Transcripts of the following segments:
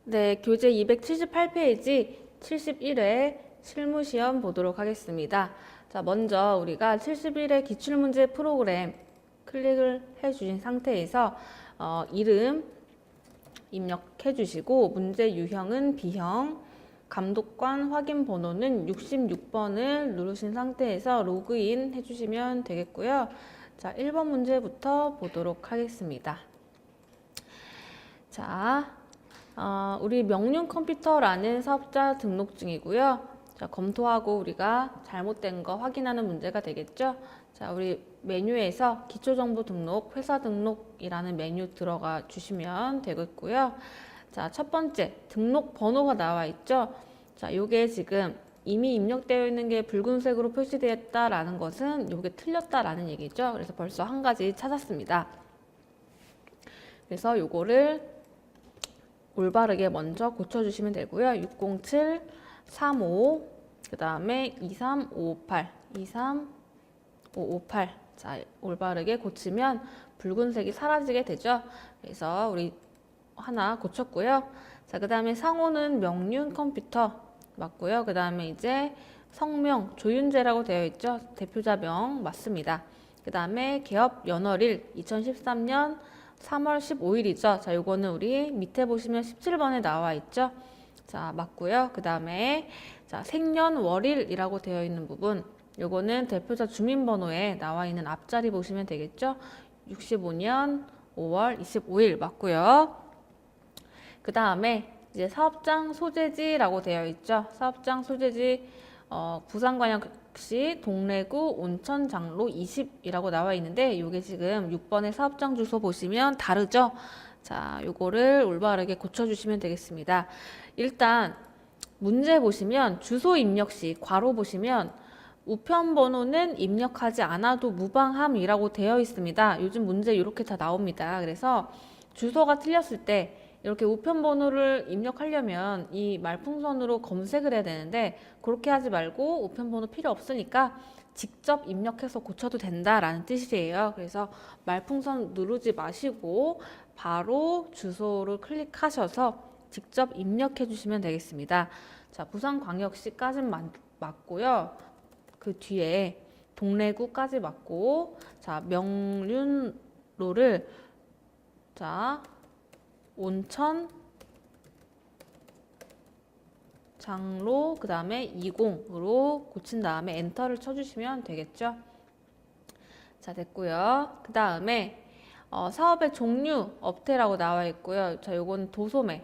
네, 교재 278페이지 71회 실무시험 보도록 하겠습니다. 자, 먼저 우리가 71회 기출문제 프로그램 클릭을 해주신 상태에서 이름 입력해 주시고 문제 유형은 B형, 감독관 확인 번호는 66번을 누르신 상태에서 로그인 해주시면 되겠고요. 자, 1번 문제부터 보도록 하겠습니다. 자, 우리 명륜 컴퓨터라는 사업자 등록증이고요. 자, 검토하고 우리가 잘못된 거 확인하는 문제가 되겠죠. 자, 우리 메뉴에서 기초정보 등록, 회사 등록이라는 메뉴 들어가 주시면 되겠고요. 자, 첫 번째 등록 번호가 나와 있죠. 자, 요게 지금 이미 입력되어 있는 게 붉은색으로 표시되었다라는 것은 요게 틀렸다라는 얘기죠. 그래서 벌써 한 가지 찾았습니다. 그래서 요거를 올바르게 먼저 고쳐주시면 되고요. 607, 35, 그 다음에 23558, 23558. 자, 올바르게 고치면 붉은색이 사라지게 되죠. 그래서 우리 하나 고쳤고요. 자, 그 다음에 상호는 명륜 컴퓨터 맞고요. 그 다음에 이제 성명 조윤재라고 되어 있죠. 대표자명 맞습니다. 그 다음에 개업 연월일 2013년 3월 15일이죠. 자, 요거는 우리 밑에 보시면 17번에 나와 있죠. 자, 맞고요. 그 다음에 자, 생년월일이라고 되어 있는 부분, 요거는 대표자 주민번호에 나와 있는 앞자리 보시면 되겠죠. 65년 5월 25일 맞고요. 그 다음에 이제 사업장 소재지라고 되어 있죠. 사업장 소재지 부산광역시 동래구 온천장로 20이라고 나와 있는데 이게 지금 6번의 사업장 주소 보시면 다르죠. 자, 요거를 올바르게 고쳐주시면 되겠습니다. 일단 문제 보시면 주소 입력 시 괄호 보시면 우편 번호는 입력하지 않아도 무방함이라고 되어 있습니다. 요즘 문제 이렇게 다 나옵니다. 그래서 주소가 틀렸을 때 이렇게 우편 번호를 입력하려면 이 말풍선으로 검색을 해야 되는데 그렇게 하지 말고 우편 번호 필요 없으니까 직접 입력해서 고쳐도 된다라는 뜻이에요. 그래서 말풍선 누르지 마시고 바로 주소를 클릭하셔서 직접 입력해 주시면 되겠습니다. 자, 부산광역시까지 맞고요. 그 뒤에 동래구까지 맞고, 자, 명륜로를 자, 온천 장로 그 다음에 20으로 고친 다음에 엔터를 쳐주시면 되겠죠. 자, 됐고요. 그 다음에 사업의 종류 업태라고 나와 있고요. 자, 요건 도소매죠.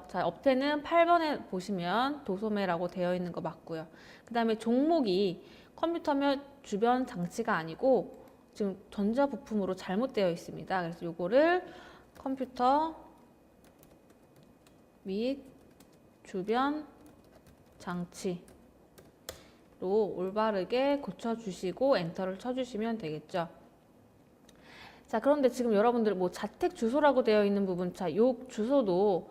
자, 업태는 8번에 보시면 도소매라고 되어 있는 거 맞고요. 그 다음에 종목이 컴퓨터 및 주변 장치가 아니고 지금 전자부품으로 잘못되어 있습니다. 그래서 요거를 컴퓨터 및 주변 장치로 올바르게 고쳐주시고 엔터를 쳐주시면 되겠죠. 자, 그런데 지금 여러분들 뭐 자택 주소라고 되어 있는 부분, 자, 요 주소도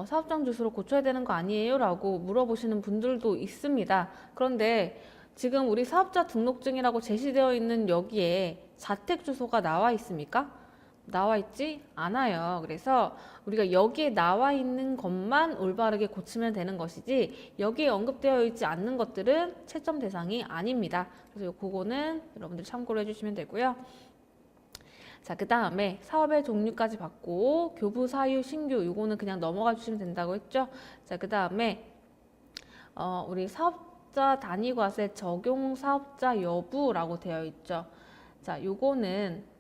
사업장 주소로 고쳐야 되는 거 아니에요? 라고 물어보시는 분들도 있습니다. 그런데 지금 우리 사업자 등록증이라고 제시되어 있는 여기에 자택 주소가 나와 있습니까? 나와 있지 않아요. 그래서 우리가 여기에 나와 있는 것만 올바르게 고치면 되는 것이지 여기에 언급되어 있지 않는 것들은 채점 대상이 아닙니다. 그래서 그거는 여러분들 참고를 해주시면 되고요. 자, 그 다음에 사업의 종류까지 받고 교부, 사유, 신규 이거는 그냥 넘어가 주시면 된다고 했죠. 자, 그 다음에 우리 사업자 단위과세 적용 사업자 여부라고 되어 있죠. 자, 요거는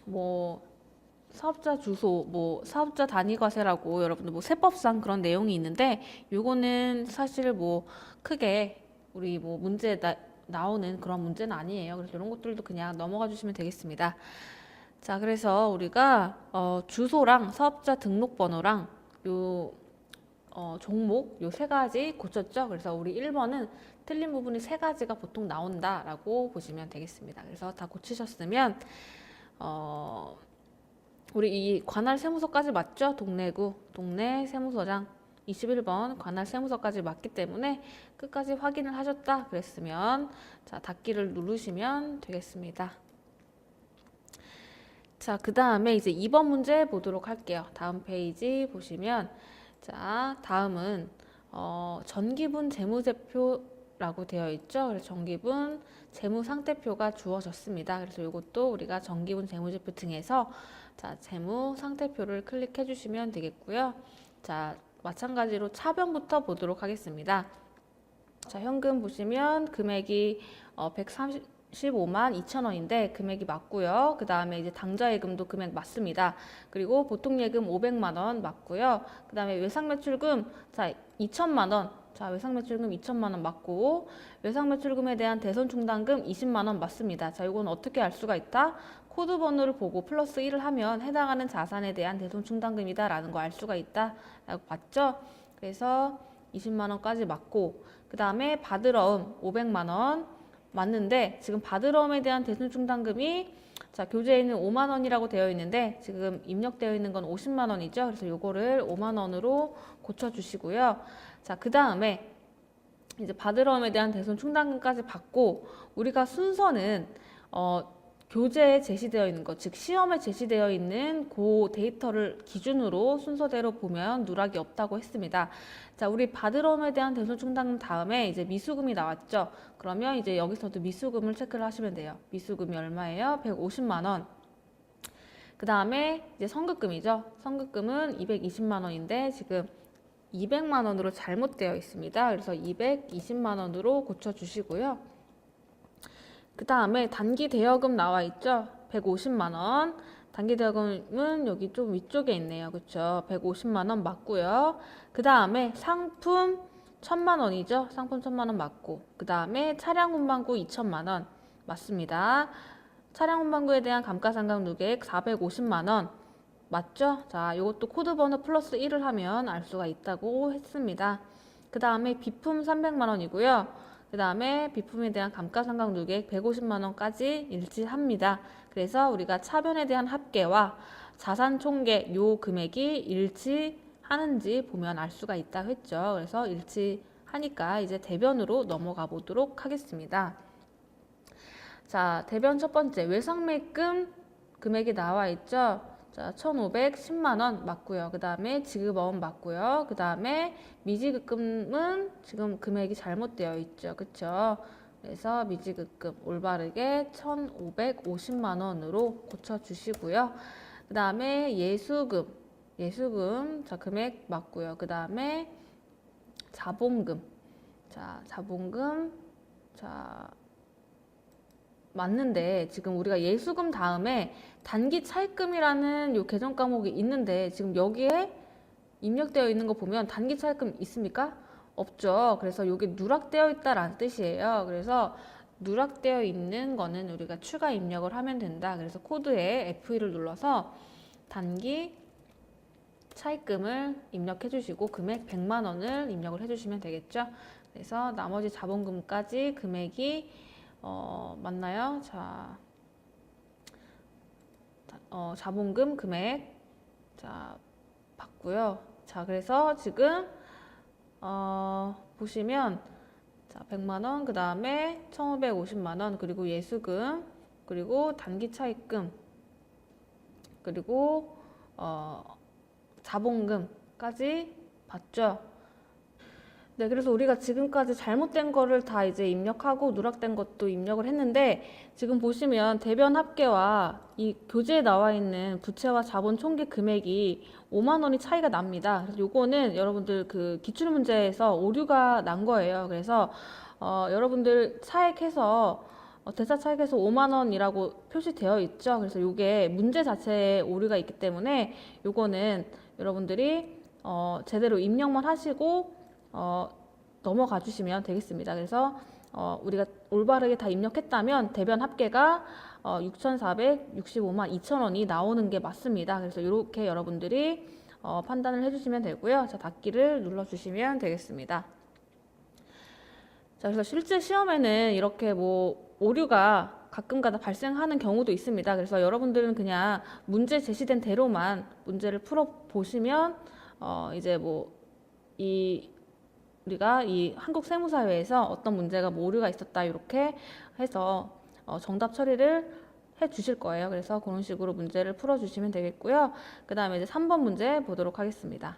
뭐 사업자 주소, 뭐 사업자 단위과세라고 여러분들 뭐 세법상 그런 내용이 있는데 요거는 사실 뭐 크게 우리 뭐 문제에 나오는 그런 문제는 아니에요. 그래서 이런 것들도 그냥 넘어가 주시면 되겠습니다. 자, 그래서 우리가 주소랑 사업자 등록번호랑 요 종목 요 세 가지 고쳤죠. 그래서 우리 1번은 틀린 부분이 세 가지가 보통 나온다라고 보시면 되겠습니다. 그래서 다 고치셨으면 우리 이 관할 세무서까지 맞죠? 동래구 동래 세무서장 21번 관할 세무서까지 맞기 때문에 끝까지 확인을 하셨다 그랬으면 자, 닫기를 누르시면 되겠습니다. 자, 그 다음에 이제 2번 문제 보도록 할게요. 다음 페이지 보시면, 자, 다음은, 전기분 재무제표라고 되어 있죠. 그래서 전기분 재무상태표가 주어졌습니다. 그래서 이것도 우리가 전기분 재무제표 등에서, 자, 재무상태표를 클릭해 주시면 되겠고요. 자, 마찬가지로 차변부터 보도록 하겠습니다. 자, 현금 보시면 금액이 135만 2천 원인데 금액이 맞고요. 그 다음에 이제 당좌예금도 금액 맞습니다. 그리고 보통예금 500만 원 맞고요. 그 다음에 외상매출금, 자, 2천만 원. 자, 외상매출금 2천만 원 맞고, 외상매출금에 대한 대손충당금 20만 원 맞습니다. 자, 이건 어떻게 알 수가 있다? 코드 번호를 보고 플러스 1을 하면 해당하는 자산에 대한 대손충당금이다 라는 거 알 수가 있다 라고 봤죠? 그래서 20만 원까지 맞고, 그 다음에 받으러움 500만 원 맞는데, 지금 받으러움에 대한 대손충당금이, 자, 교재에는 5만 원이라고 되어 있는데 지금 입력되어 있는 건 50만 원이죠. 그래서 요거를 5만 원으로 고쳐 주시고요. 자, 그 다음에 이제 받으러움에 대한 대손충당금까지 받고, 우리가 순서는 교재에 제시되어 있는 것, 즉 시험에 제시되어 있는 그 데이터를 기준으로 순서대로 보면 누락이 없다고 했습니다. 자, 우리 받으러움에 대한 대손충당금 다음에 이제 미수금이 나왔죠. 그러면 이제 여기서도 미수금을 체크를 하시면 돼요. 미수금이 얼마예요? 150만 원. 그 다음에 이제 선급금이죠. 선급금은 220만 원인데 지금 200만 원으로 잘못되어 있습니다. 그래서 220만 원으로 고쳐주시고요. 그 다음에 단기 대여금 나와 있죠. 150만 원. 단기 대여금은 여기 좀 위쪽에 있네요. 그렇죠? 150만 원 맞고요. 그 다음에 상품 1000만 원이죠. 상품 1000만 원 맞고. 그 다음에 차량 운반구 2천만 원 맞습니다. 차량 운반구에 대한 감가상각 누계액 450만 원 맞죠? 자, 이것도 코드 번호 플러스 1을 하면 알 수가 있다고 했습니다. 그 다음에 비품 300만 원이고요. 그 다음에 비품에 대한 감가상각 누계액 150만 원까지 일치합니다. 그래서 우리가 차변에 대한 합계와 자산 총계 요 금액이 일치하는지 보면 알 수가 있다고 했죠. 그래서 일치하니까 이제 대변으로 넘어가 보도록 하겠습니다. 자, 대변 첫 번째 외상매금 금액이 나와 있죠. 자, 1,510만 원 맞고요. 그 다음에 지급어음 맞고요. 그 다음에 미지급금은 지금 금액이 잘못되어 있죠. 그쵸? 그래서 미지급금 올바르게 1,550만 원으로 고쳐주시고요. 그 다음에 예수금, 자, 금액 맞고요. 그 다음에 자본금, 자, 자본금, 자, 맞는데 지금 우리가 예수금 다음에 단기 차입금이라는 요 계정 과목이 있는데 지금 여기에 입력되어 있는 거 보면 단기 차입금 있습니까? 없죠. 그래서 여기 누락되어 있다라는 뜻이에요. 그래서 누락되어 있는 거는 우리가 추가 입력을 하면 된다. 그래서 코드에 F1을 눌러서 단기 차입금을 입력해 주시고 금액 100만 원을 입력을 해 주시면 되겠죠. 그래서 나머지 자본금까지 금액이 맞나요? 자, 자본금 금액 자 받고요. 자, 그래서 지금 보시면 자 100만 원, 그 다음에 1,550만 원, 그리고 예수금, 그리고 단기 차입금, 그리고 자본금까지 받죠. 네, 그래서 우리가 지금까지 잘못된 거를 다 이제 입력하고 누락된 것도 입력을 했는데 지금 보시면 대변 합계와 이 교재에 나와 있는 부채와 자본 총계 금액이 5만 원이 차이가 납니다. 그래서 요거는 여러분들 그 기출 문제에서 오류가 난 거예요. 그래서 여러분들 차액해서 대차 차익에서 5만 원이라고 표시되어 있죠. 그래서 요게 문제 자체에 오류가 있기 때문에 요거는 여러분들이 제대로 입력만 하시고 넘어가 주시면 되겠습니다. 그래서 우리가 올바르게 다 입력했다면 대변 합계가 6,465만 2천 원이 나오는 게 맞습니다. 그래서 이렇게 여러분들이 판단을 해주시면 되고요. 자, 닫기를 눌러주시면 되겠습니다. 자, 그래서 실제 시험에는 이렇게 뭐 오류가 가끔가다 발생하는 경우도 있습니다. 그래서 여러분들은 그냥 문제 제시된 대로만 문제를 풀어 보시면 이제 뭐 우리가 이 한국세무사회에서 어떤 문제가 뭐 오류가 있었다 이렇게 해서 정답 처리를 해 주실 거예요. 그래서 그런 식으로 문제를 풀어 주시면 되겠고요. 그 다음에 이제 3번 문제 보도록 하겠습니다.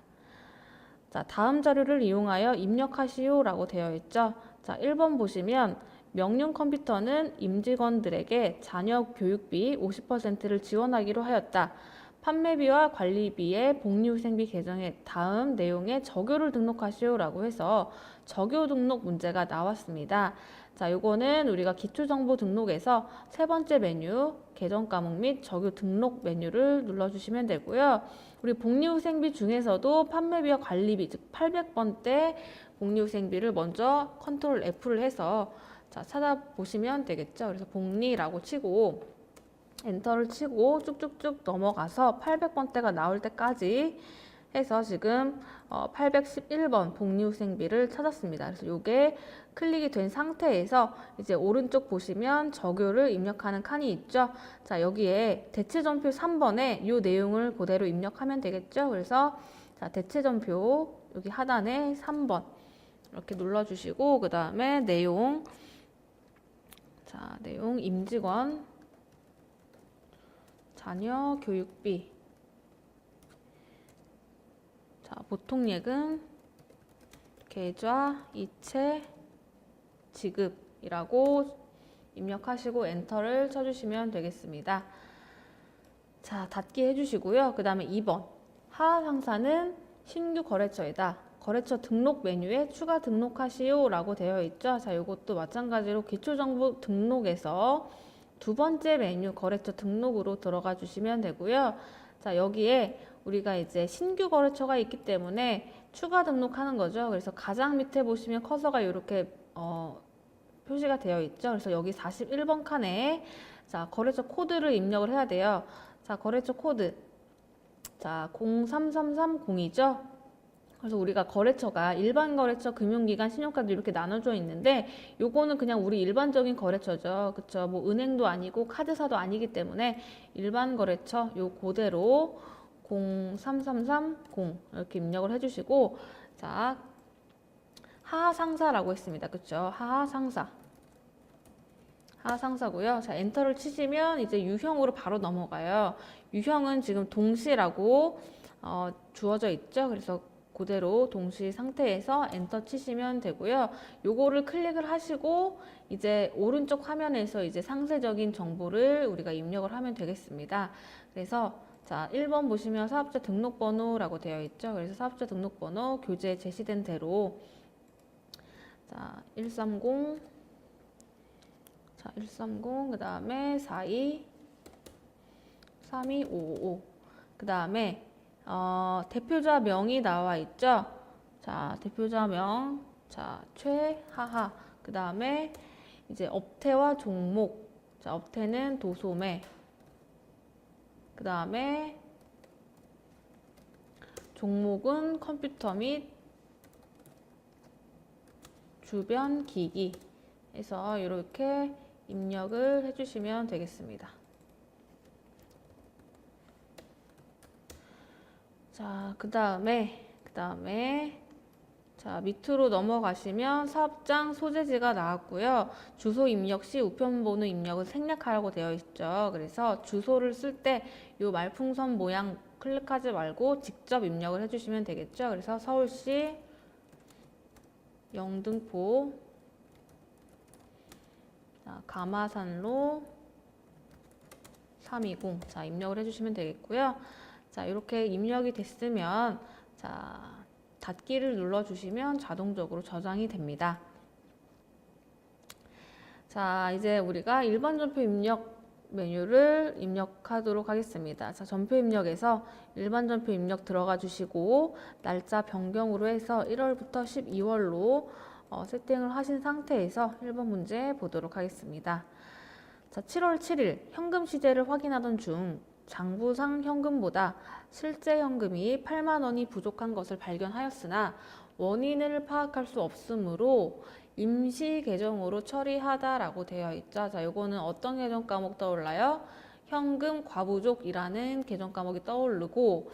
자, 다음 자료를 이용하여 입력하시오 라고 되어 있죠. 자, 1번 보시면 명륜 컴퓨터는 임직원들에게 자녀 교육비 50%를 지원하기로 하였다. 판매비와 관리비의 복리후생비 계정에 다음 내용의 적요를 등록하시오 라고 해서 적요 등록 문제가 나왔습니다. 자, 요거는 우리가 기초정보 등록에서 세 번째 메뉴 계정 과목 및 적요 등록 메뉴를 눌러주시면 되고요. 우리 복리후생비 중에서도 판매비와 관리비, 즉 800번대 복리후생비를 먼저 컨트롤 F를 해서 자, 찾아보시면 되겠죠. 그래서 복리라고 치고 엔터를 치고 쭉쭉쭉 넘어가서 800번대가 나올 때까지 해서 지금 811번 복리후생비를 찾았습니다. 그래서 이게 클릭이 된 상태에서 이제 오른쪽 보시면 적요를 입력하는 칸이 있죠. 자, 여기에 대체전표 3번에 이 내용을 그대로 입력하면 되겠죠. 그래서 자, 대체전표 여기 하단에 3번 이렇게 눌러주시고 그 다음에 내용 자, 내용 임직원 자녀 교육비 자, 보통예금 계좌 이체 지급이라고 입력하시고 엔터를 쳐주시면 되겠습니다. 자, 닫기 해주시고요. 그 다음에 2번 하하 상사는 신규 거래처이다. 거래처 등록 메뉴에 추가 등록하시오 라고 되어 있죠. 자, 이것도 마찬가지로 기초정보 등록에서 두 번째 메뉴 거래처 등록으로 들어가 주시면 되고요. 자, 여기에 우리가 이제 신규 거래처가 있기 때문에 추가 등록하는 거죠. 그래서 가장 밑에 보시면 커서가 이렇게 표시가 되어 있죠. 그래서 여기 41번 칸에 자, 거래처 코드를 입력을 해야 돼요. 자, 거래처 코드 자, 03330이죠. 그래서 우리가 거래처가 일반 거래처, 금융기관, 신용카드 이렇게 나눠져 있는데 요거는 그냥 우리 일반적인 거래처죠. 그쵸? 뭐 은행도 아니고 카드사도 아니기 때문에 일반 거래처 요 그대로 03330 이렇게 입력을 해주시고 자, 하하상사라고 했습니다. 그쵸? 하하상사. 하하상사고요. 자, 엔터를 치시면 이제 유형으로 바로 넘어가요. 유형은 지금 동시라고 주어져 있죠. 그래서 그대로 동시 상태에서 엔터 치시면 되고요. 요거를 클릭을 하시고 이제 오른쪽 화면에서 이제 상세적인 정보를 우리가 입력을 하면 되겠습니다. 그래서 자, 1번 보시면 사업자 등록번호라고 되어 있죠. 그래서 사업자 등록번호 교재에 제시된 대로 자, 130 자, 130 그다음에 42 32555 그다음에 대표자 명이 나와 있죠. 자, 대표자 명, 자, 최하하. 그 다음에 이제 업태와 종목. 자, 업태는 도소매. 그 다음에 종목은 컴퓨터 및 주변 기기. 해서 이렇게 입력을 해주시면 되겠습니다. 자, 그 다음에 자, 밑으로 넘어가시면 사업장 소재지가 나왔고요. 주소 입력 시 우편번호 입력을 생략하라고 되어 있죠. 그래서 주소를 쓸 때 이 말풍선 모양 클릭하지 말고 직접 입력을 해주시면 되겠죠. 그래서 서울시 영등포 자, 가마산로 320 자, 입력을 해주시면 되겠고요. 자, 이렇게 입력이 됐으면 자, 닫기를 눌러주시면 자동적으로 저장이 됩니다. 자, 이제 우리가 일반 전표 입력 메뉴를 입력하도록 하겠습니다. 자, 전표 입력에서 일반 전표 입력 들어가 주시고 날짜 변경으로 해서 1월부터 12월로 세팅을 하신 상태에서 1번 문제 보도록 하겠습니다. 자, 7월 7일 현금 시제를 확인하던 중 장부상 현금보다 실제 현금이 8만 원이 부족한 것을 발견하였으나 원인을 파악할 수 없으므로 임시 계정으로 처리하다라고 되어 있죠. 자, 요거는 어떤 계정 과목 떠올라요? 현금 과부족이라는 계정 과목이 떠오르고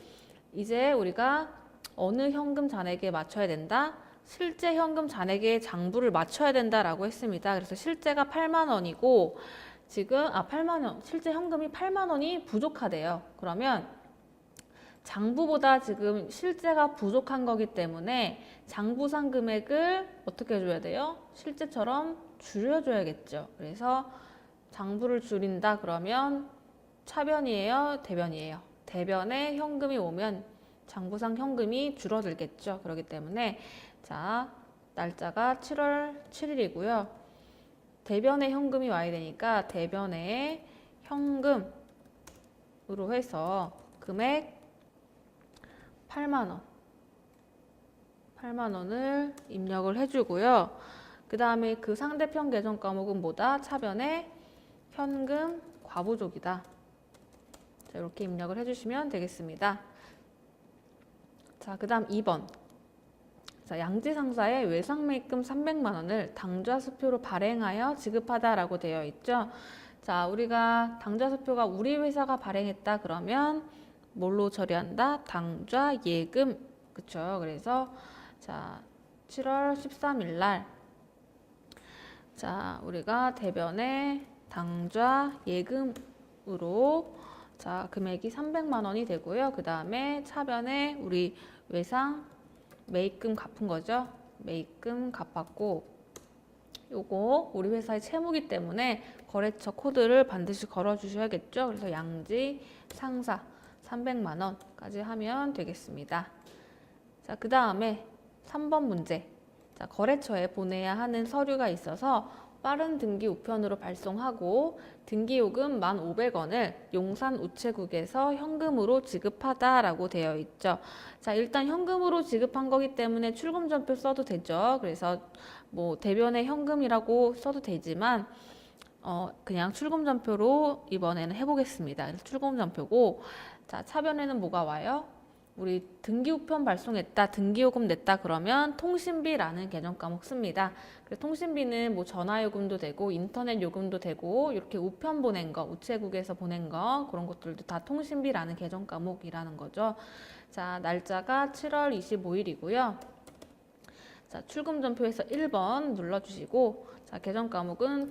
이제 우리가 어느 현금 잔액에 맞춰야 된다? 실제 현금 잔액의 장부를 맞춰야 된다라고 했습니다. 그래서 실제가 8만 원이고 지금 8만 원, 실제 현금이 8만 원이 부족하대요. 그러면 장부보다 지금 실제가 부족한 거기 때문에 장부상 금액을 어떻게 해줘야 돼요? 실제처럼 줄여줘야겠죠. 그래서 장부를 줄인다 그러면 차변이에요? 대변이에요? 대변에 현금이 오면 장부상 현금이 줄어들겠죠. 그렇기 때문에 자, 날짜가 7월 7일이고요. 대변에 현금이 와야 되니까 대변에 현금으로 해서 금액 8만 원. 8만 원을 입력을 해주고요. 그 다음에 그 상대편 계정 과목은 뭐다? 차변에 현금 과부족이다. 자, 이렇게 입력을 해주시면 되겠습니다. 자, 그 다음 2번. 자, 양지상사에 외상매입금 300만 원을 당좌수표로 발행하여 지급하다라고 되어 있죠. 자, 우리가 당좌수표가 우리 회사가 발행했다 그러면 뭘로 처리한다? 당좌예금. 그쵸? 그래서 자, 7월 13일 날 자, 우리가 대변에 당좌예금으로 자, 금액이 300만 원이 되고요. 그 다음에 차변에 우리 외상 매입금 갚은 거죠. 매입금 갚았고 요거 우리 회사의 채무기 때문에 거래처 코드를 반드시 걸어 주셔야겠죠. 그래서 양지 상사 300만 원까지 하면 되겠습니다. 자, 그 다음에 3번 문제. 자, 거래처에 보내야 하는 서류가 있어서 빠른 등기 우편으로 발송하고 등기요금 1,500원을 용산 우체국에서 현금으로 지급하다라고 되어 있죠. 자, 일단 현금으로 지급한 거기 때문에 출금전표 써도 되죠. 그래서 뭐 대변에 현금이라고 써도 되지만 그냥 출금전표로 이번에는 해보겠습니다. 그래서 출금전표고 자, 차변에는 뭐가 와요? 우리 등기우편 발송했다, 등기요금 냈다 그러면 통신비라는 개정 과목 씁니다. 그래서 통신비는 뭐 전화요금도 되고 인터넷 요금도 되고 이렇게 우편 보낸 거, 우체국에서 보낸 거 그런 것들도 다 통신비라는 개정 과목이라는 거죠. 자, 날짜가 7월 25일이고요. 자, 출금전표에서 1번 눌러주시고 자, 개정 과목은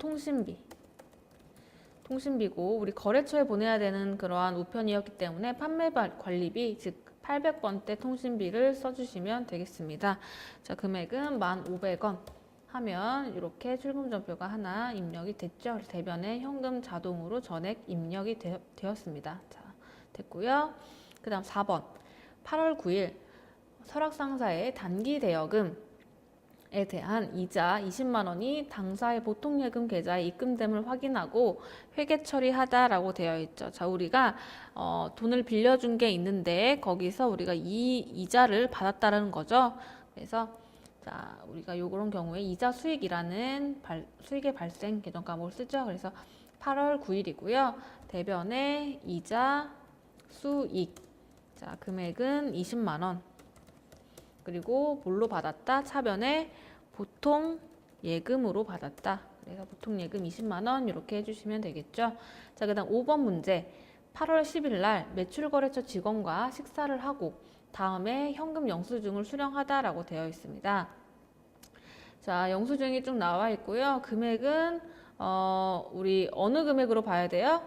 통신비고 우리 거래처에 보내야 되는 그러한 우편이었기 때문에 판매 관리비 즉 800번대 통신비를 써주시면 되겠습니다. 자, 금액은 1,500원 하면 이렇게 출금전표가 하나 입력이 됐죠. 대변에 현금 자동으로 전액 입력이 되었습니다. 자, 됐고요. 그 다음 4번 8월 9일 설악상사의 단기 대여금 에 대한 이자 20만 원이 당사의 보통예금 계좌에 입금됨을 확인하고 회계 처리하다라고 되어 있죠. 자, 우리가 돈을 빌려준 게 있는데 거기서 우리가 이 이자를 받았다라는 거죠. 그래서 자, 우리가 요런 경우에 이자 수익이라는 수익의 발생 개정 과목을 쓰죠. 그래서 8월 9일이고요. 대변에 이자 수익. 자, 금액은 20만 원. 그리고 뭘로 받았다? 차변에 보통 예금으로 받았다. 그래서 보통 예금 20만 원 이렇게 해주시면 되겠죠. 자, 그 다음 5번 문제. 8월 10일 날 매출거래처 직원과 식사를 하고 다음에 현금 영수증을 수령하다라고 되어 있습니다. 자, 영수증이 쭉 나와 있고요. 금액은 우리 어느 금액으로 봐야 돼요?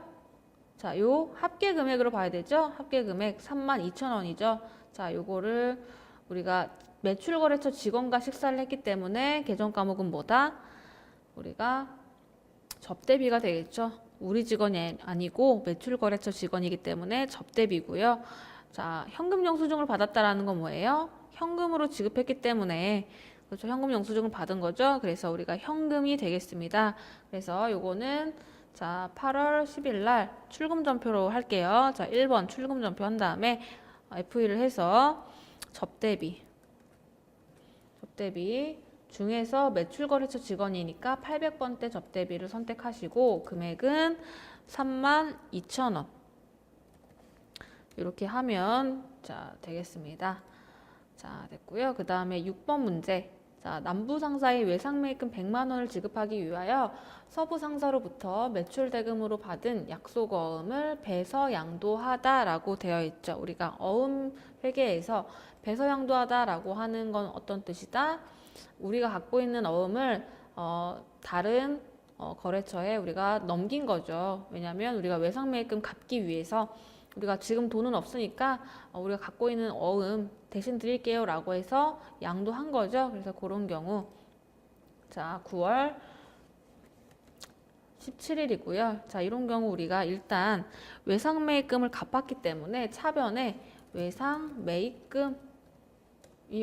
자, 요 합계 금액으로 봐야 되죠. 합계 금액 32,000원이죠. 자, 요거를 우리가 매출거래처 직원과 식사를 했기 때문에 개정 과목은 뭐다? 우리가 접대비가 되겠죠. 우리 직원이 아니고 매출거래처 직원이기 때문에 접대비고요. 자, 현금 영수증을 받았다라는 건 뭐예요? 현금으로 지급했기 때문에 그렇죠. 현금 영수증을 받은 거죠. 그래서 우리가 현금이 되겠습니다. 그래서 요거는 자, 8월 10일 날 출금전표로 할게요. 자, 1번 출금전표 한 다음에 F1을 해서 접대비 중에서 매출거래처 직원이니까 800번대 접대비를 선택하시고 금액은 32,000원 이렇게 하면 자 되겠습니다. 자, 됐고요. 그 다음에 6번 문제. 자, 남부 상사의 외상매입금 100만 원을 지급하기 위하여 서부 상사로부터 매출 대금으로 받은 약속어음을 배서양도하다라고 되어 있죠. 우리가 어음 회계에서 배서양도하다라고 하는 건 어떤 뜻이다? 우리가 갖고 있는 어음을 다른 거래처에 우리가 넘긴 거죠. 왜냐하면 우리가 외상매입금 갚기 위해서 우리가 지금 돈은 없으니까 우리가 갖고 있는 어음 대신 드릴게요 라고 해서 양도한 거죠. 그래서 그런 경우 자 9월 17일이고요. 자 이런 경우 우리가 일단 외상매입금을 갚았기 때문에 차변에 외상매입금이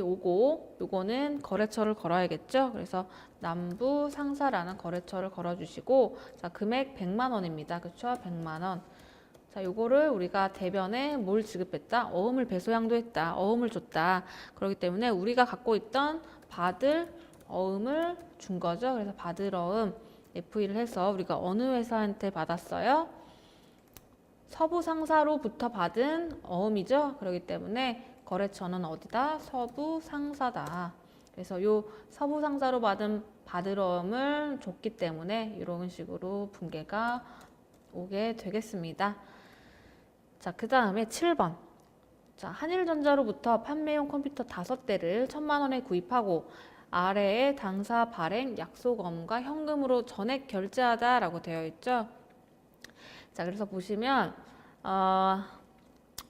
오고 요거는 거래처를 걸어야겠죠. 그래서 남부상사라는 거래처를 걸어주시고 자 금액 100만 원입니다. 그렇죠? 100만 원. 자 요거를 우리가 대변에 뭘 지급했다? 어음을 배소양도했다. 어음을 줬다. 그렇기 때문에 우리가 갖고 있던 받을 어음을 준 거죠. 그래서 받을 어음 F1을 해서 우리가 어느 회사한테 받았어요? 서부 상사로부터 받은 어음이죠. 그렇기 때문에 거래처는 어디다? 서부 상사다. 그래서 요 서부 상사로 받을 어음을 줬기 때문에 이런 식으로 분계가 오게 되겠습니다. 자, 그 다음에 7번. 자, 한일전자로부터 판매용 컴퓨터 5대를 1,000만 원에 구입하고 아래에 당사 발행 약속어음과 현금으로 전액 결제하다라고 되어 있죠. 자, 그래서 보시면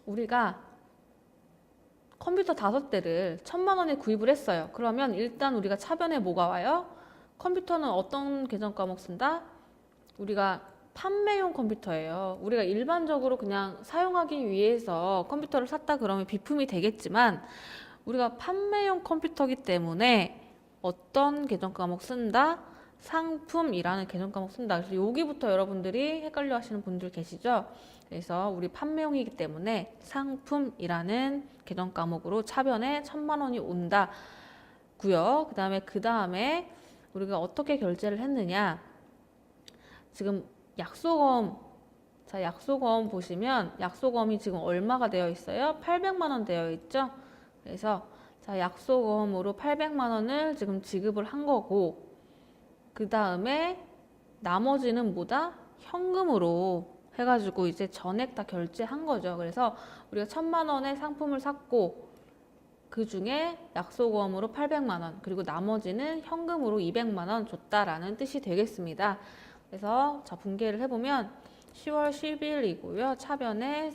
우리가 컴퓨터 5대를 1,000만 원에 구입을 했어요. 그러면 일단 우리가 차변에 뭐가 와요? 컴퓨터는 어떤 계정 과목 쓴다? 우리가 판매용 컴퓨터예요. 우리가 일반적으로 그냥 사용하기 위해서 컴퓨터를 샀다 그러면 비품이 되겠지만 우리가 판매용 컴퓨터이기 때문에 어떤 계정 과목 쓴다? 상품이라는 계정 과목 쓴다. 그래서 여기부터 여러분들이 헷갈려 하시는 분들 계시죠? 그래서 우리 판매용이기 때문에 상품이라는 계정 과목으로 차변에 1,000만 원이 온다고요. 그 다음에 우리가 어떻게 결제를 했느냐? 지금 약속어음, 자 약속어음 보시면 약속어음이 지금 얼마가 되어 있어요? 800만 원 되어 있죠? 그래서 자 약속어음으로 800만 원을 지금 지급을 한 거고 그 다음에 나머지는 뭐다? 현금으로 해가지고 이제 전액 다 결제한 거죠. 그래서 우리가 1,000만 원의 상품을 샀고 그 중에 약속어음으로 800만 원 그리고 나머지는 현금으로 200만 원 줬다라는 뜻이 되겠습니다. 그래서 자 분계를 해보면 10월 10일이고요. 차변의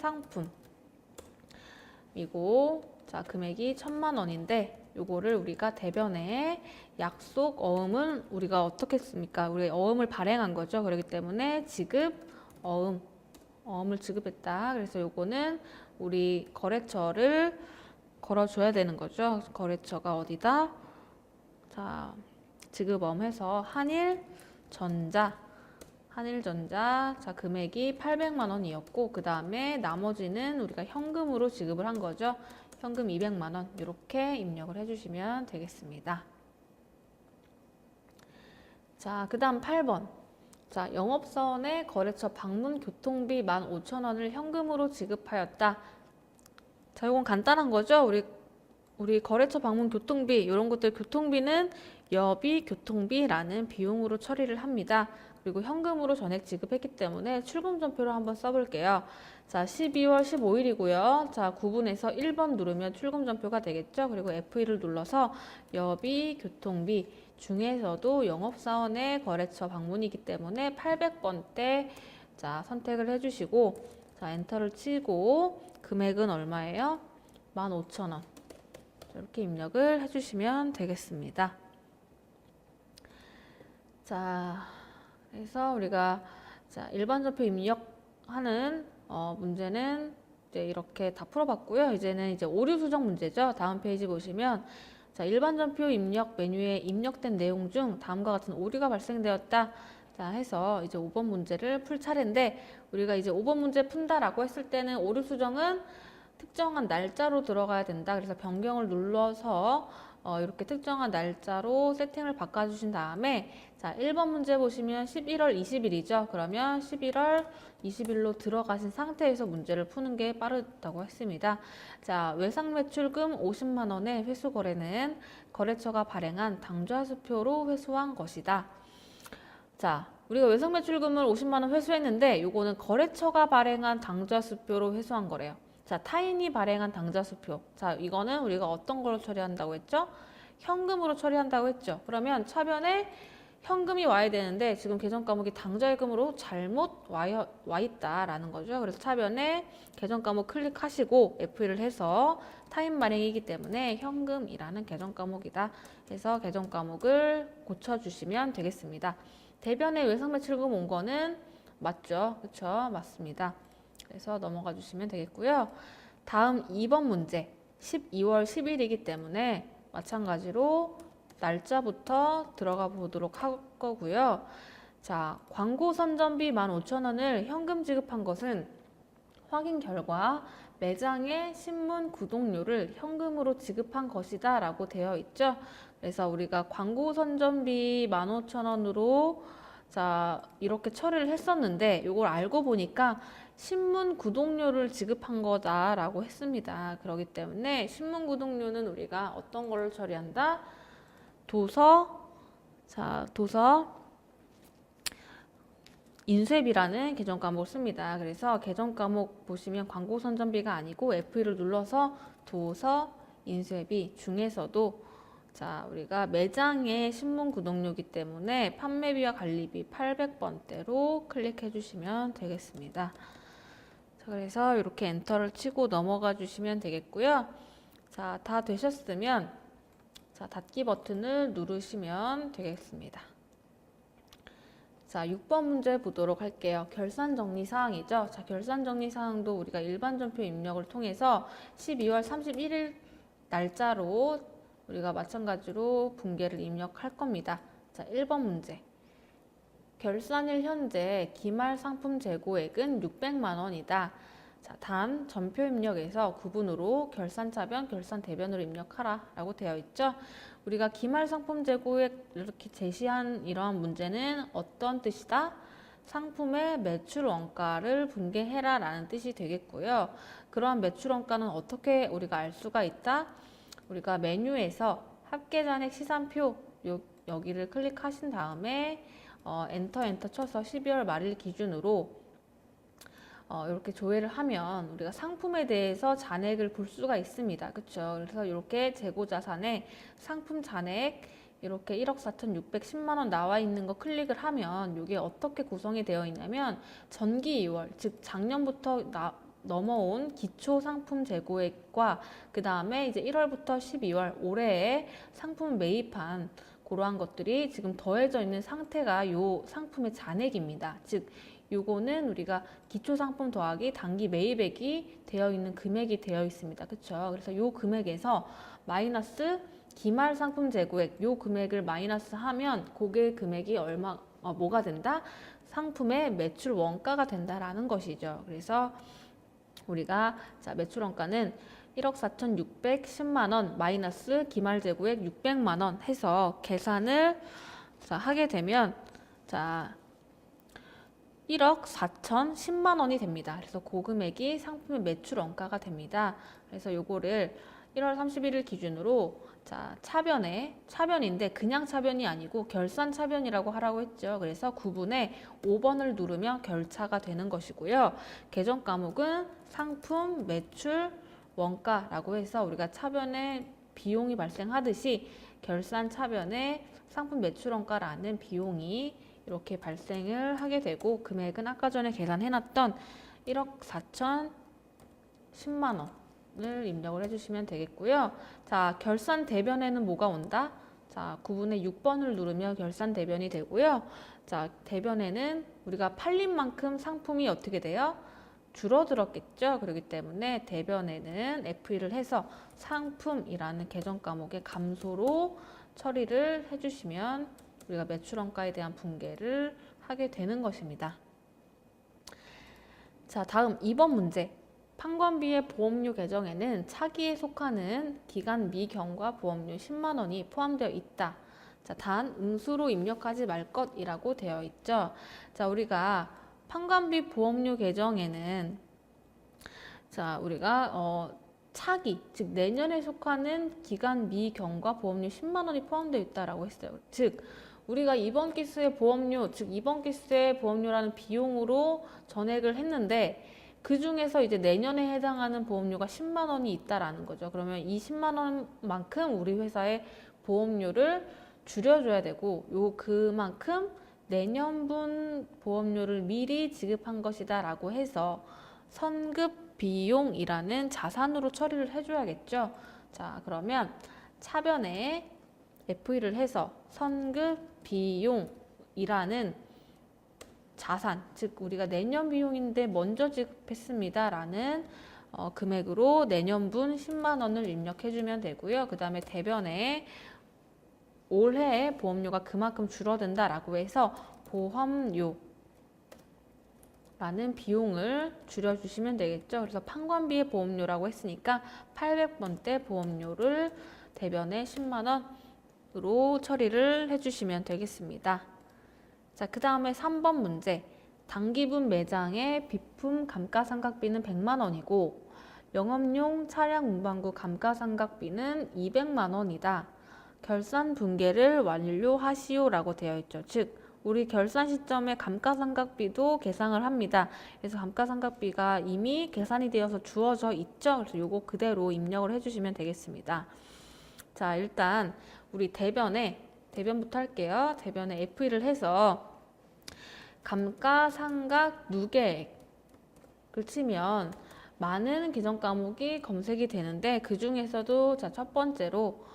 상품이고 자 금액이 1,000만 원인데 요거를 우리가 대변에 약속 어음은 우리가 어떻게 했습니까? 우리 어음을 발행한 거죠. 그렇기 때문에 지급 어음을 지급했다. 그래서 요거는 우리 거래처를 걸어줘야 되는 거죠. 거래처가 어디다? 자 지급어음 해서 한일전자 자 금액이 800만 원이었고 그 다음에 나머지는 우리가 현금으로 지급을 한 거죠. 현금 200만 원 이렇게 입력을 해주시면 되겠습니다. 자, 그 다음 8번. 자, 영업사원의 거래처 방문 교통비 15,000원을 현금으로 지급하였다. 자, 이건 간단한 거죠. 우리 거래처 방문 교통비 이런 것들 교통비는 여비 교통비라는 비용으로 처리를 합니다. 그리고 현금으로 전액 지급했기 때문에 출금전표를 한번 써볼게요. 자, 12월 15일이고요. 자, 9분에서 1번 누르면 출금전표가 되겠죠. 그리고 F1을 눌러서 여비 교통비 중에서도 영업사원의 거래처 방문이기 때문에 800번대 자, 선택을 해주시고 자, 엔터를 치고 금액은 얼마예요? 15,000원. 이렇게 입력을 해주시면 되겠습니다. 자, 그래서 우리가 자, 일반전표 입력하는 문제는 이제 이렇게 다 풀어봤고요. 이제는 이제 오류 수정 문제죠. 다음 페이지 보시면 자, 일반전표 입력 메뉴에 입력된 내용 중 다음과 같은 오류가 발생되었다. 자, 해서 이제 5번 문제를 풀 차례인데 우리가 이제 5번 문제 푼다라고 했을 때는 오류 수정은 특정한 날짜로 들어가야 된다. 그래서 변경을 눌러서 이렇게 특정한 날짜로 세팅을 바꿔주신 다음에 자 1번 문제 보시면 11월 20일이죠. 그러면 11월 20일로 들어가신 상태에서 문제를 푸는 게 빠르다고 했습니다. 자 외상매출금 50만 원의 회수거래는 거래처가 발행한 당좌수표로 회수한 것이다. 자 우리가 외상매출금을 50만 원 회수했는데 요거는 거래처가 발행한 당좌수표로 회수한 거래요. 자, 타인이 발행한 당좌수표. 자, 이거는 우리가 어떤 걸로 처리한다고 했죠? 현금으로 처리한다고 했죠. 그러면 차변에 현금이 와야 되는데 지금 계정 과목이 당좌예금으로 잘못 와 있다라는 거죠. 그래서 차변에 계정 과목 클릭하시고 F1을 해서 타임 발행이기 때문에 현금이라는 계정 과목이다 해서 계정 과목을 고쳐주시면 되겠습니다. 대변에 외상매출금 온 거는 맞죠? 그렇죠? 맞습니다. 그래서 넘어가 주시면 되겠고요. 다음 2번 문제 12월 10일이기 때문에 마찬가지로 날짜부터 들어가 보도록 할 거고요. 자, 광고 선전비 15,000원을 현금 지급한 것은 확인 결과 매장의 신문 구독료를 현금으로 지급한 것이다 라고 되어 있죠. 그래서 우리가 광고 선전비 15,000원으로 자, 이렇게 처리를 했었는데 이걸 알고 보니까 신문 구독료를 지급한 거다라고 했습니다. 그렇기 때문에 신문 구독료는 우리가 어떤 걸로 처리한다? 도서 인쇄비라는 계정 과목을 씁니다. 그래서 계정 과목 보시면 광고 선전비가 아니고 F1을 눌러서 도서 인쇄비 중에서도 자, 우리가 매장의 신문 구독료이기 때문에 판매비와 관리비 800번대로 클릭해 주시면 되겠습니다. 자, 그래서 이렇게 엔터를 치고 넘어가 주시면 되겠고요. 자, 다 되셨으면 자, 닫기 버튼을 누르시면 되겠습니다. 자, 6번 문제 보도록 할게요. 결산 정리 사항이죠. 자, 결산 정리 사항도 우리가 일반 전표 입력을 통해서 12월 31일 날짜로 우리가 마찬가지로 분계를 입력할 겁니다. 자, 1번 문제. 결산일 현재 기말 상품 재고액은 600만 원이다. 자, 단 전표 입력에서 구분으로 결산 차변, 결산 대변으로 입력하라 라고 되어 있죠. 우리가 기말 상품 재고액 이렇게 제시한 이러한 문제는 어떤 뜻이다? 상품의 매출 원가를 분계해라 라는 뜻이 되겠고요. 그러한 매출 원가는 어떻게 우리가 알 수가 있다? 우리가 메뉴에서 합계잔액 시산표 여기를 클릭하신 다음에 엔터 쳐서 12월 말일 기준으로 이렇게 조회를 하면 우리가 상품에 대해서 잔액을 볼 수가 있습니다. 그렇죠? 그래서 이렇게 재고자산에 상품 잔액 이렇게 1억 4,610만 원 나와 있는 거 클릭을 하면 이게 어떻게 구성이 되어 있냐면 전기 2월, 즉 작년부터 넘어온 기초 상품 재고액과 그 다음에 이제 1월부터 12월 올해에 상품 매입한 그러한 것들이 지금 더해져 있는 상태가 요 상품의 잔액입니다. 즉 요거는 우리가 기초 상품 더하기 단기 매입액이 되어 있는 금액이 되어 있습니다. 그렇죠? 그래서 요 금액에서 마이너스 기말 상품 재고액 요 금액을 마이너스 하면 그게 금액이 뭐가 된다? 상품의 매출 원가가 된다라는 것이죠. 그래서 우리가 자, 매출 원가는 1억 4,610만 원 마이너스 기말 재고액 600만 원 해서 계산을 자, 하게 되면 자 1억 4,010만 원이 됩니다. 그래서 그 금액이 상품의 매출 원가가 됩니다. 그래서 요거를 1월 31일 기준으로 자, 차변인데 그냥 차변이 아니고 결산 차변이라고 하라고 했죠. 그래서 9분의 5번을 누르면 결차가 되는 것이고요. 계정 과목은 상품 매출 원가라고 해서 우리가 차변에 비용이 발생하듯이 결산 차변에 상품 매출 원가라는 비용이 이렇게 발생을 하게 되고 금액은 아까 전에 계산해놨던 1억 4,010만 원을 입력을 해주시면 되겠고요. 자, 결산 대변에는 뭐가 온다? 자, 9분의 6번을 누르면 결산 대변이 되고요. 자, 대변에는 우리가 팔린 만큼 상품이 어떻게 돼요? 줄어들었겠죠. 그렇기 때문에 대변에는 F1을 해서 상품이라는 계정 과목의 감소로 처리를 해주시면 우리가 매출원가에 대한 분계를 하게 되는 것입니다. 자, 다음 2번 문제. 판관비의 보험료 계정에는 차기에 속하는 기간 미경과 보험료 10만 원이 포함되어 있다. 자, 단 응수로 입력하지 말 것이라고 되어 있죠. 자, 우리가 판관비 보험료 계정에는 자, 우리가 차기, 즉 내년에 속하는 기간 미경과 보험료 10만 원이 포함되어 있다라고 했어요. 즉 우리가 이번 기수의 보험료, 즉 이번 기수의 보험료라는 비용으로 전액을 했는데 그 중에서 이제 내년에 해당하는 보험료가 10만 원이 있다라는 거죠. 그러면 이 10만 원만큼 우리 회사의 보험료를 줄여줘야 되고 그만큼 내년분 보험료를 미리 지급한 것이다 라고 해서 선급 비용이라는 자산으로 처리를 해줘야겠죠. 자, 그러면 차변에 FE를 해서 선급 비용이라는 자산, 즉 우리가 내년 비용인데 먼저 지급했습니다 라는 금액으로 내년분 10만 원을 입력해주면 되고요. 그 다음에 대변에 올해 보험료가 그만큼 줄어든다 라고 해서 보험료 라는 비용을 줄여주시면 되겠죠. 그래서 판관비의 보험료라고 했으니까 800번대 보험료를 대변에 10만 원으로 처리를 해주시면 되겠습니다. 자, 그 다음에 3번 문제. 단기분 매장의 비품 감가상각비는 100만 원이고 영업용 차량 운반구 감가상각비는 200만 원이다. 결산 분계를 완료하시오 라고 되어 있죠. 즉 우리 결산 시점에 감가상각비도 계상을 합니다. 그래서 감가상각비가 이미 계산이 되어서 주어져 있죠. 그래서 요거 그대로 입력을 해주시면 되겠습니다. 자, 일단 우리 대변부터 할게요. 대변에 FE를 해서 감가상각 누계액을 치면 많은 계정 과목이 검색이 되는데 그 중에서도 자, 첫 번째로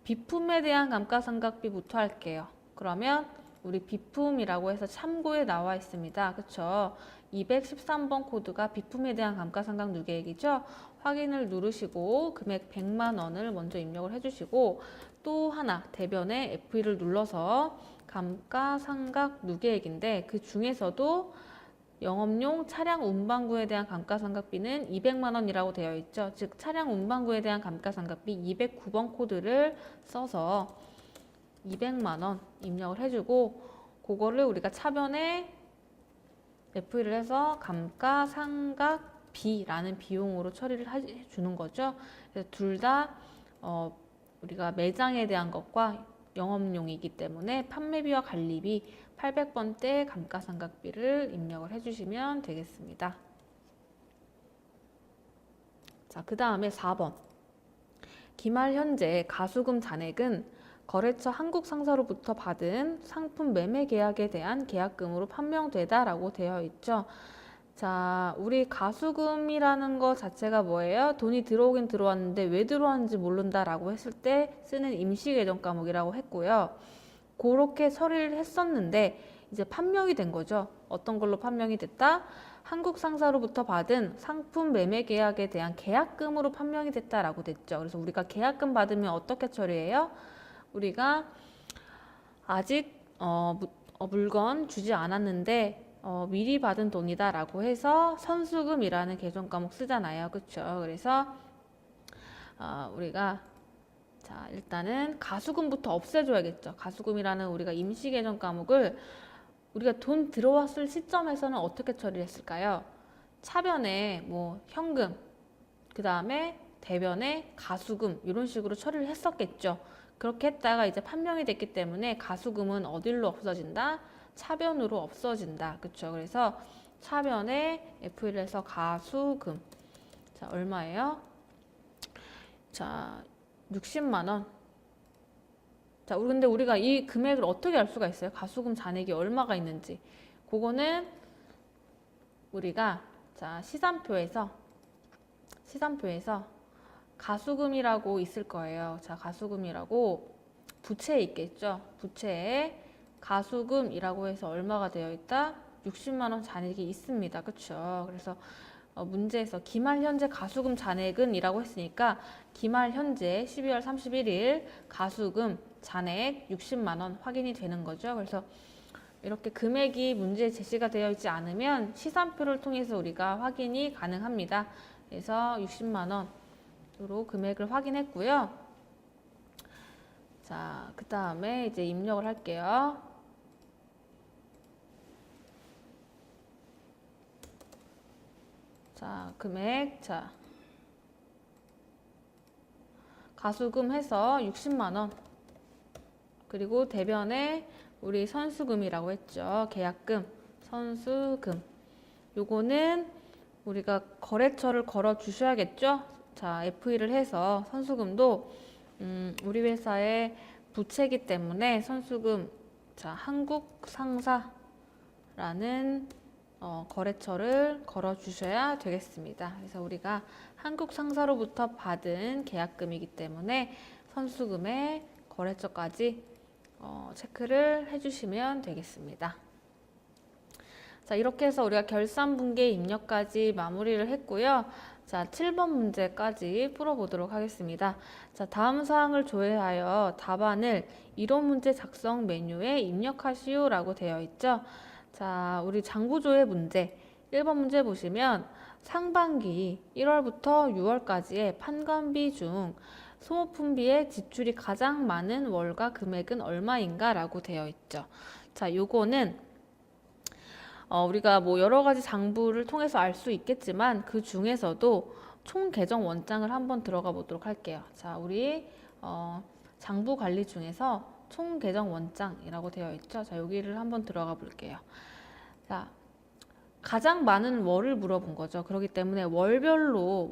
비품에 대한 감가상각비부터 할게요. 그러면 우리 비품이라고 해서 참고에 나와 있습니다. 그쵸? 213번 코드가 비품에 대한 감가상각 누계액이죠. 확인을 누르시고 금액 100만 원을 먼저 입력을 해주시고 또 하나 대변에 FE를 눌러서 감가상각 누계액인데 그 중에서도 영업용 차량 운반구에 대한 감가상각비는 200만 원이라고 되어 있죠. 즉 차량 운반구에 대한 감가상각비 209번 코드를 써서 200만 원 입력을 해주고 그거를 우리가 차변에 FE를 해서 감가상각비라는 비용으로 처리를 해주는 거죠. 그래서 둘 다 우리가 매장에 대한 것과 영업용이기 때문에 판매비와 관리비 800번대 감가상각비를 입력을 해주시면 되겠습니다. 자, 그 다음에 4번. 기말 현재 가수금 잔액은 거래처 한국상사로부터 받은 상품 매매 계약에 대한 계약금으로 판명되다 라고 되어 있죠. 자, 우리 가수금이라는 것 자체가 뭐예요? 돈이 들어오긴 들어왔는데 왜 들어왔는지 모른다 라고 했을 때 쓰는 임시계정 과목이라고 했고요. 그렇게 처리를 했었는데 이제 판명이 된 거죠. 어떤 걸로 판명이 됐다? 한국 상사로부터 받은 상품 매매 계약에 대한 계약금으로 판명이 됐다라고 됐죠. 그래서 우리가 계약금 받으면 어떻게 처리해요? 우리가 아직 물건 주지 않았는데 미리 받은 돈이다라고 해서 선수금이라는 계정 과목 쓰잖아요. 그렇죠? 그래서 우리가 자, 일단은 가수금부터 없애줘야겠죠. 가수금이라는 우리가 임시계정 과목을 우리가 돈 들어왔을 시점에서는 어떻게 처리를 했을까요? 차변에 뭐 현금, 그 다음에 대변에 가수금 이런 식으로 처리를 했었겠죠. 그렇게 했다가 이제 판명이 됐기 때문에 가수금은 어디로 없어진다? 차변으로 없어진다. 그렇죠? 그래서 차변에 FE를 해서 가수금. 자, 얼마예요? 자, 60만 원. 자, 근데 우리가 이 금액을 어떻게 알 수가 있어요? 가수금 잔액이 얼마가 있는지. 그거는 우리가 자, 시산표에서 가수금이라고 있을 거예요. 자, 가수금이라고 부채에 있겠죠. 부채에 가수금이라고 해서 얼마가 되어 있다? 60만 원 잔액이 있습니다. 그렇죠? 그래서 문제에서 기말 현재 가수금 잔액은 이라고 했으니까 기말 현재 12월 31일 가수금 잔액 60만 원 확인이 되는 거죠. 그래서 이렇게 금액이 문제에 제시가 되어 있지 않으면 시산표를 통해서 우리가 확인이 가능합니다. 그래서 60만 원으로 금액을 확인했고요. 자, 그 다음에 이제 입력을 할게요. 자, 금액, 자, 가수금 해서 60만 원. 그리고 대변에 우리 선수금이라고 했죠. 계약금, 선수금. 요거는 우리가 거래처를 걸어 주셔야겠죠. 자, FE를 해서 선수금도 우리 회사에 부채이기 때문에 선수금, 자, 한국상사라는 거래처를 걸어 주셔야 되겠습니다. 그래서 우리가 한국상사로부터 받은 계약금이기 때문에 선수금의 거래처까지 체크를 해주시면 되겠습니다. 자, 이렇게 해서 우리가 결산분계 입력까지 마무리를 했고요. 자, 7번 문제까지 풀어보도록 하겠습니다. 자, 다음 사항을 조회하여 답안을 이론 문제 작성 메뉴에 입력하시오 라고 되어 있죠. 자, 우리 장부조회 문제 1번 문제 보시면 상반기 1월부터 6월까지의 판관비 중 소모품비의 지출이 가장 많은 월과 금액은 얼마인가 라고 되어 있죠. 자, 요거는 우리가 뭐 여러 가지 장부를 통해서 알 수 있겠지만 그 중에서도 총 계정 원장을 한번 들어가 보도록 할게요. 자, 우리 장부 관리 중에서 총 계정 원장이라고 되어 있죠. 자, 여기를 한번 들어가 볼게요. 자, 가장 많은 월을 물어본 거죠. 그렇기 때문에 월별로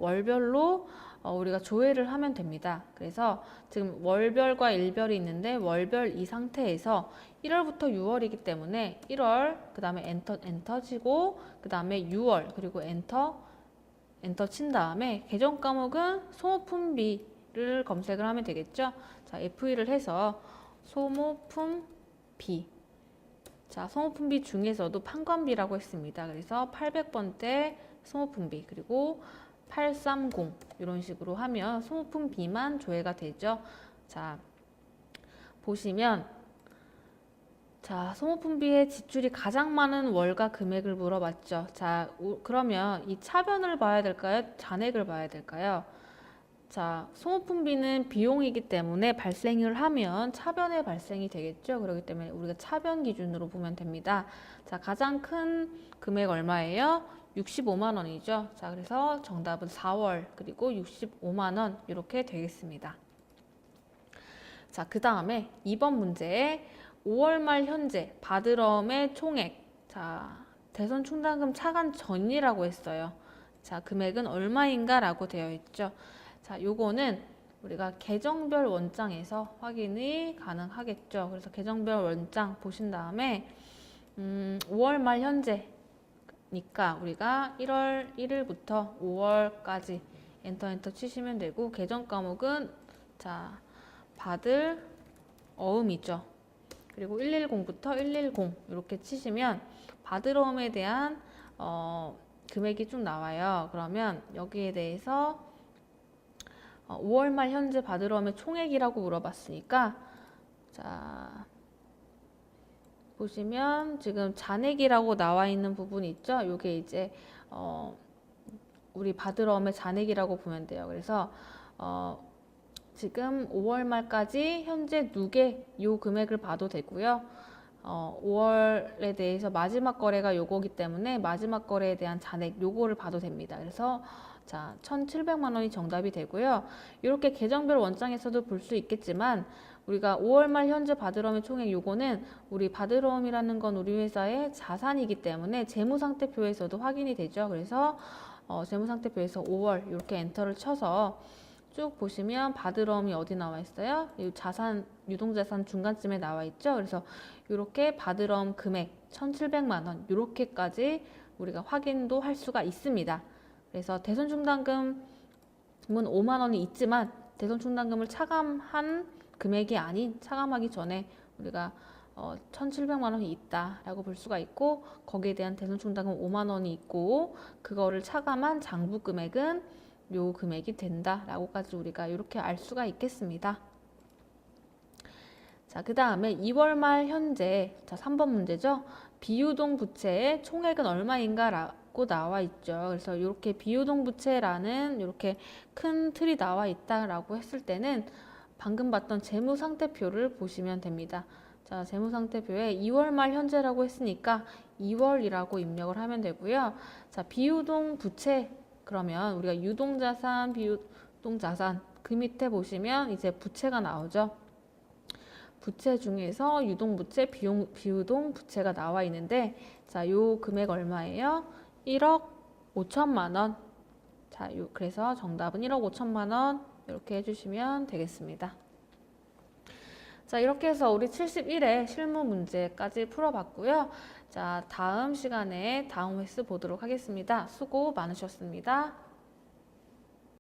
우리가 조회를 하면 됩니다. 그래서 지금 월별과 일별이 있는데 월별 이 상태에서 1월부터 6월이기 때문에 1월, 그 다음에 엔터 치고, 그 다음에 6월, 그리고 엔터 친 다음에 계정 과목은 소모품비를 검색을 하면 되겠죠. 자, F1을 해서 소모품비. 자, 소모품비 중에서도 판관비라고 했습니다. 그래서 800번대 소모품비, 그리고 830 이런 식으로 하면 소모품비만 조회가 되죠. 자, 보시면 자, 소모품비의 지출이 가장 많은 월과 금액을 물어봤죠. 자, 그러면 이 차변을 봐야 될까요? 잔액을 봐야 될까요? 자, 소모품비는 비용이기 때문에 발생을 하면 차변에 발생이 되겠죠. 그렇기 때문에 우리가 차변 기준으로 보면 됩니다. 자, 가장 큰 금액 얼마예요? 65만 원이죠. 자, 그래서 정답은 4월 그리고 65만 원 이렇게 되겠습니다. 자, 그 다음에 2번 문제에 5월 말 현재 받으러움의 총액. 자, 대선 충당금 차관 전이라고 했어요. 자, 금액은 얼마인가 라고 되어 있죠. 자, 요거는 우리가 계정별 원장에서 확인이 가능하겠죠. 그래서 계정별 원장 보신 다음에 5월 말 현재니까 우리가 1월 1일부터 5월까지 엔터 치시면 되고, 계정 과목은 자, 받을 어음이죠. 그리고 110부터 110 이렇게 치시면 받으러움에 대한 금액이 쭉 나와요. 그러면 여기에 대해서 5월 말 현재 받으러움의 총액이라고 물어봤으니까, 자, 보시면 지금 잔액이라고 나와 있는 부분이 있죠. 이게 이제 우리 받으러움의 잔액이라고 보면 돼요. 그래서 지금 5월 말까지 현재 누계 요 금액을 봐도 되고요. 5월에 대해서 마지막 거래가 요거기 때문에 마지막 거래에 대한 잔액 요거를 봐도 됩니다. 그래서 자, 1,700만 원이 정답이 되고요. 이렇게 계정별 원장에서도 볼 수 있겠지만 우리가 5월 말 현재 받으러움의 총액 요거는 우리 받으러움이라는 건 우리 회사의 자산이기 때문에 재무상태표에서도 확인이 되죠. 그래서 재무상태표에서 5월 이렇게 엔터를 쳐서 쭉 보시면 받으러움이 어디 나와 있어요? 이 자산, 유동자산 중간쯤에 나와 있죠. 그래서 이렇게 받으러움 금액 1,700만 원 이렇게까지 우리가 확인도 할 수가 있습니다. 그래서 대손충당금은 5만 원이 있지만 대손충당금을 차감한 금액이 아닌, 차감하기 전에 우리가 1,700만 원이 있다라고 볼 수가 있고, 거기에 대한 대손충당금 5만 원이 있고 그거를 차감한 장부 금액은 요 금액이 된다라고까지 우리가 이렇게 알 수가 있겠습니다. 자, 그 다음에 2월 말 현재, 자, 3번 문제죠. 비유동 부채의 총액은 얼마인가 라고 나와 있죠. 그래서 이렇게 비유동 부채라는 이렇게 큰 틀이 나와 있다라고 했을 때는 방금 봤던 재무상태표를 보시면 됩니다. 자, 재무상태표에 2월 말 현재라고 했으니까 2월이라고 입력을 하면 되고요. 자, 비유동 부채, 그러면 우리가 유동자산, 비유동자산 그 밑에 보시면 이제 부채가 나오죠. 부채 중에서 유동부채, 비유동 부채가 나와 있는데, 자, 요 금액 얼마예요? 1억 5천만 원. 자, 그래서 정답은 1억 5천만 원 이렇게 해주시면 되겠습니다. 자, 이렇게 해서 우리 71회 실무 문제까지 풀어봤고요. 자, 다음 시간에 다음 횟수 보도록 하겠습니다. 수고 많으셨습니다.